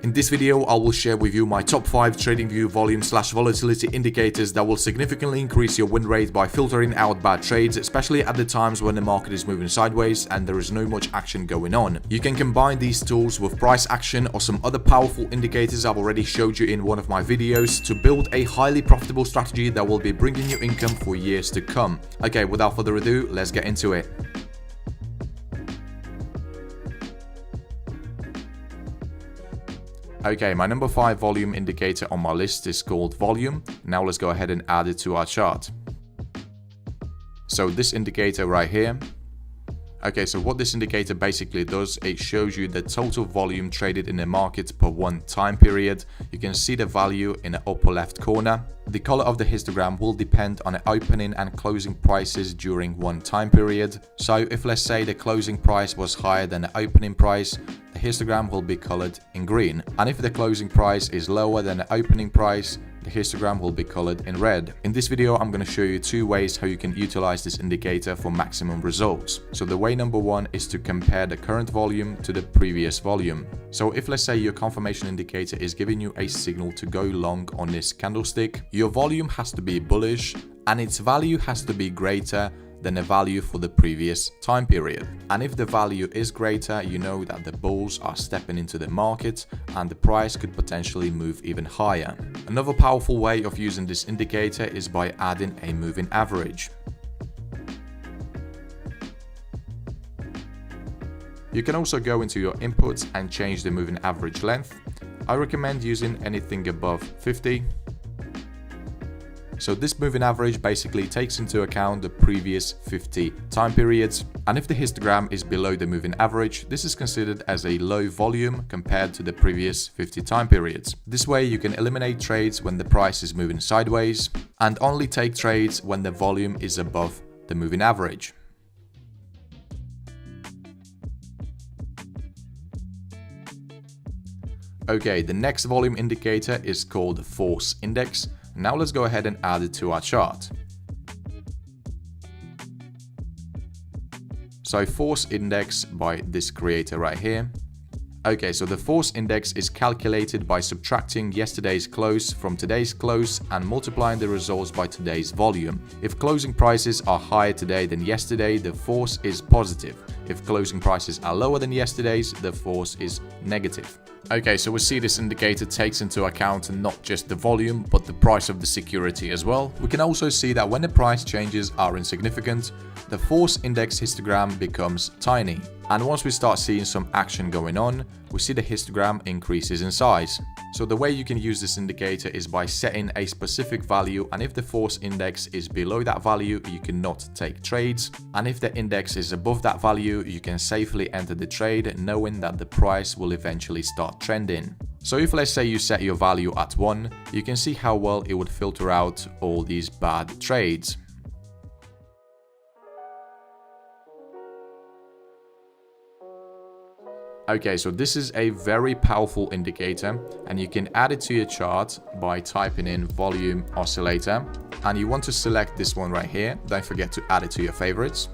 In this video, I will share with you my top 5 TradingView volume/volatility indicators that will significantly increase your win rate by filtering out bad trades, especially at the times when the market is moving sideways and there is no much action going on. You can combine these tools with price action or some other powerful indicators I've already showed you in one of my videos to build a highly profitable strategy that will be bringing you income for years to come. Okay, without further ado, let's get into it. Okay, my number 5 volume indicator on my list is called volume. Now let's go ahead and add it to our chart. So this indicator right here. Okay, so what this indicator basically does, it shows you the total volume traded in the market per one time period. You can see the value in the upper left corner. The color of the histogram will depend on the opening and closing prices during one time period. So if let's say the closing price was higher than the opening price, the histogram will be colored in green. And if the closing price is lower than the opening price, the histogram will be colored in red. In this video, I'm going to show you 2 ways how you can utilize this indicator for maximum results. So the way number 1 is to compare the current volume to the previous volume. So if let's say your confirmation indicator is giving you a signal to go long on this candlestick, your volume has to be bullish and its value has to be greater than the value for the previous time period. And if the value is greater, you know that the bulls are stepping into the market and the price could potentially move even higher. Another powerful way of using this indicator is by adding a moving average. You can also go into your inputs and change the moving average length. I recommend using anything above 50. So this moving average basically takes into account the previous 50 time periods, and if the histogram is below the moving average, this is considered as a low volume compared to the previous 50 time periods. This way you can eliminate trades when the price is moving sideways and only take trades when the volume is above the moving average. Okay, the next volume indicator is called the force index. Now let's go ahead and add it to our chart. So force index by this creator right here. Okay, so the force index is calculated by subtracting yesterday's close from today's close and multiplying the results by today's volume. If closing prices are higher today than yesterday, the force is positive. If closing prices are lower than yesterday's, the force is negative. Okay, so we see this indicator takes into account not just the volume, but the price of the security as well. We can also see that when the price changes are insignificant, the force index histogram becomes tiny. And once we start seeing some action going on, we see the histogram increases in size. So the way you can use this indicator is by setting a specific value, and if the force index is below that value, you cannot take trades. And if the index is above that value, you can safely enter the trade knowing that the price will eventually start trending. So if let's say you set your value at 1, you can see how well it would filter out all these bad trades. Okay, so this is a very powerful indicator and you can add it to your chart by typing in volume oscillator, and you want to select this one right here. Don't forget to add it to your favorites.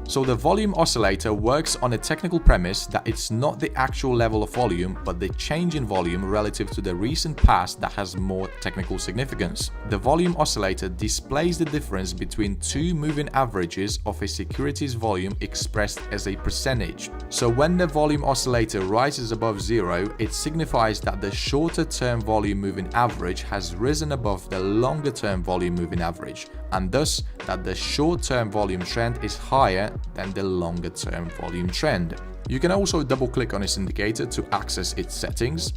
So the volume oscillator works on a technical premise that it's not the actual level of volume, but the change in volume relative to the recent past that has more technical significance. The volume oscillator displays the difference between 2 moving averages of a security's volume expressed as a percentage. So when the volume oscillator rises above 0, it signifies that the shorter term volume moving average has risen above the longer term volume moving average, and thus that the short-term volume trend is higher than the longer-term volume trend. You can also double-click on this indicator to access its settings,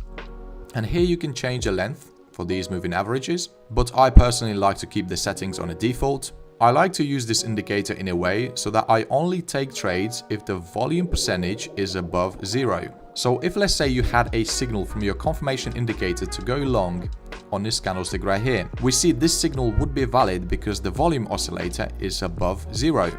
and here you can change the length for these moving averages, but I personally like to keep the settings on a default. I like to use this indicator in a way so that I only take trades if the volume percentage is above 0. So if let's say you had a signal from your confirmation indicator to go long on this candlestick right here, we see this signal would be valid because the volume oscillator is above 0.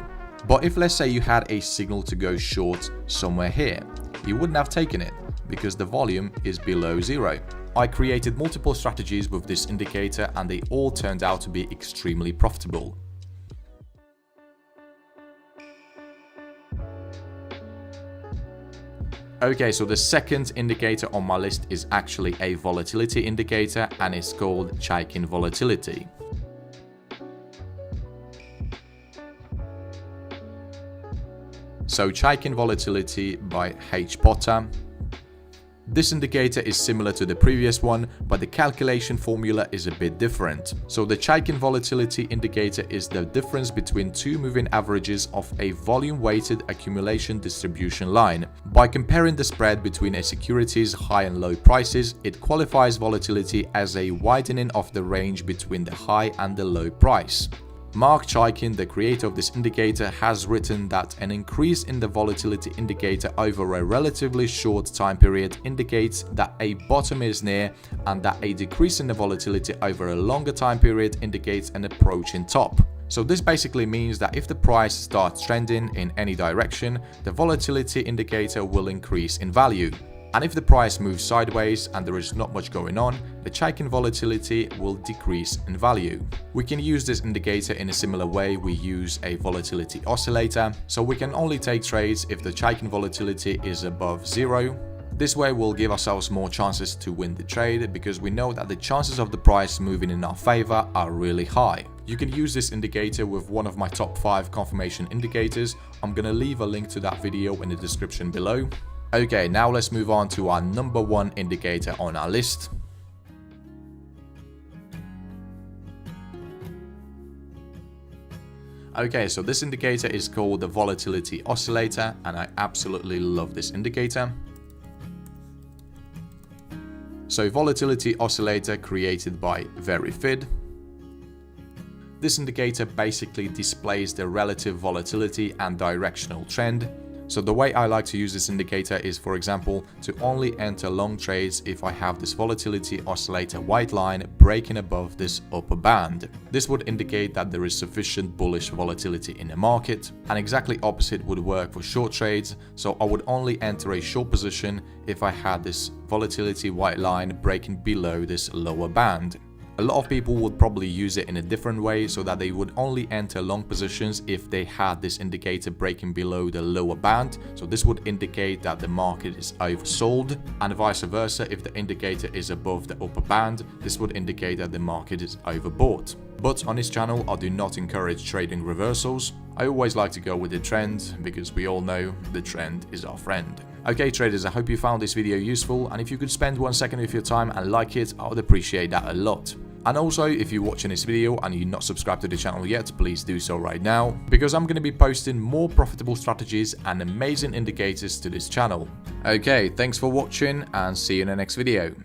But if let's say you had a signal to go short somewhere here, you wouldn't have taken it because the volume is below 0. I created multiple strategies with this indicator and they all turned out to be extremely profitable. Okay, so the second indicator on my list is actually a volatility indicator, and it's called Chaikin volatility. So Chaikin volatility by H. Potter. This indicator is similar to the previous one, but the calculation formula is a bit different. So the Chaikin volatility indicator is the difference between two moving averages of a volume-weighted accumulation distribution line. By comparing the spread between a security's high and low prices, it qualifies volatility as a widening of the range between the high and the low price. Mark Chaikin, the creator of this indicator, has written that an increase in the volatility indicator over a relatively short time period indicates that a bottom is near, and that a decrease in the volatility over a longer time period indicates an approaching top. So this basically means that if the price starts trending in any direction, the volatility indicator will increase in value. And if the price moves sideways and there is not much going on, the Chaikin volatility will decrease in value. We can use this indicator in a similar way we use a volatility oscillator, so we can only take trades if the Chaikin volatility is above 0. This way we'll give ourselves more chances to win the trade, because we know that the chances of the price moving in our favor are really high. You can use this indicator with one of my top 5 confirmation indicators. I'm gonna leave a link to that video in the description below. Okay, now let's move on to our number 1 indicator on our list. Okay, so this indicator is called the volatility oscillator, and I absolutely love this indicator. So volatility oscillator created by VeriFid. This indicator basically displays the relative volatility and directional trend. So the way I like to use this indicator is, for example, to only enter long trades if I have this volatility oscillator white line breaking above this upper band. This would indicate that there is sufficient bullish volatility in the market, and exactly opposite would work for short trades. So I would only enter a short position if I had this volatility white line breaking below this lower band. A lot of people would probably use it in a different way, so that they would only enter long positions if they had this indicator breaking below the lower band. So this would indicate that the market is oversold, and vice versa. If the indicator is above the upper band, this would indicate that the market is overbought. But on this channel, I do not encourage trading reversals. I always like to go with the trend, because we all know the trend is our friend. Okay traders, I hope you found this video useful, and if you could spend 1 second of your time and like it, I would appreciate that a lot. And also, if you're watching this video and you're not subscribed to the channel yet, please do so right now, because I'm going to be posting more profitable strategies and amazing indicators to this channel. Okay, thanks for watching, and see you in the next video.